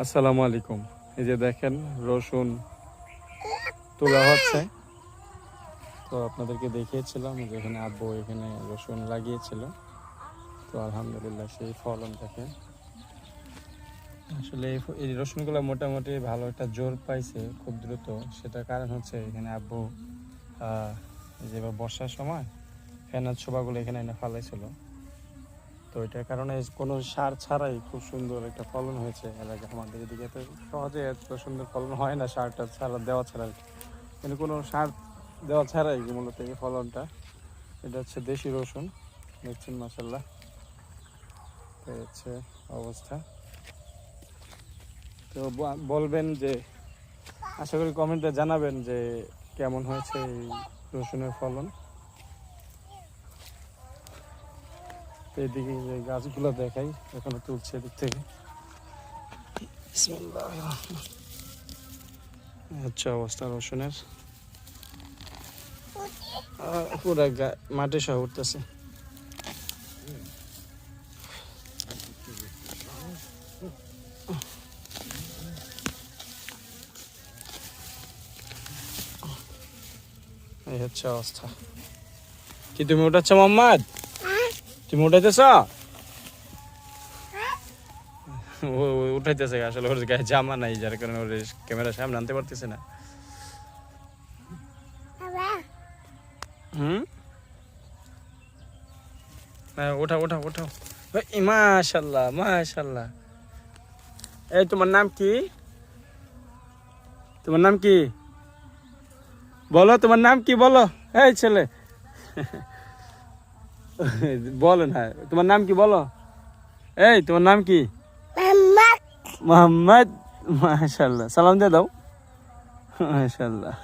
আসসালামু আলাইকুম। এই যে দেখেন রসুন তোলা হচ্ছে। তো আপনাদেরকে দেখিয়েছিলাম যেখানে আব্বু এখানে রসুন লাগিয়েছিল। তো আলহামদুলিল্লাহ সেই ফলন থাকে। আসলে এই রসুনগুলো মোটামুটি ভালো একটা জোর পাইছে খুব দ্রুত। সেটার কারণ হচ্ছে এখানে আব্বু এই যে বর্ষার সময় ফেনার ছোবাগুলো এখানে এনে ফালাইছিল। তো এটার কারণে কোনো সার ছাড়াই খুব সুন্দর একটা ফলন হয়েছে এলাকায়। আমাদের এদিকে তো সহজে এত সুন্দর ফলন হয় না সারটা ছাড়া দেওয়া ছাড়া, কিন্তু কোনো সার দেওয়া ছাড়াই মূলত এই ফলনটা। এটা হচ্ছে দেশি রসুন, দেখছেন মাশাআল্লাহ। তো হচ্ছে অবস্থা। তো বলবেন যে, আশা করি কমেন্টে জানাবেন যে কেমন হয়েছে এই রসুনের ফলন। তো এদিকে যে গাছগুলো দেখাই এখনো তুলছে এদিক থেকে। হচ্ছে অবস্থা রসুনের, পুরো মাটি সহ উঠতেছে। এই হচ্ছে অবস্থা। কি তুমি উঠাচ্ছ মোহাম্মদ? তুমি উঠাইতেছ? ও উঠাইতেছে, আসলে ওর গায়ে জামা নাই যার কারণে ওর ক্যামেরার সামনে আনতে পারতেছে না। হ্যাঁ, ওঠাও ওঠাও ওঠাও। মাশাল্লাহ মাশাল্লাহ। এই তোমার নাম কি? তোমার নাম কি বলো? তোমার নাম কি বলো? এই ছেলে বলো না, তোমার নাম কি বলো? এই তোমার নাম কি? মোহাম্মদ। মাশাল্লাহ, সালাম দিয়ে দাও। মাশাল্লাহ।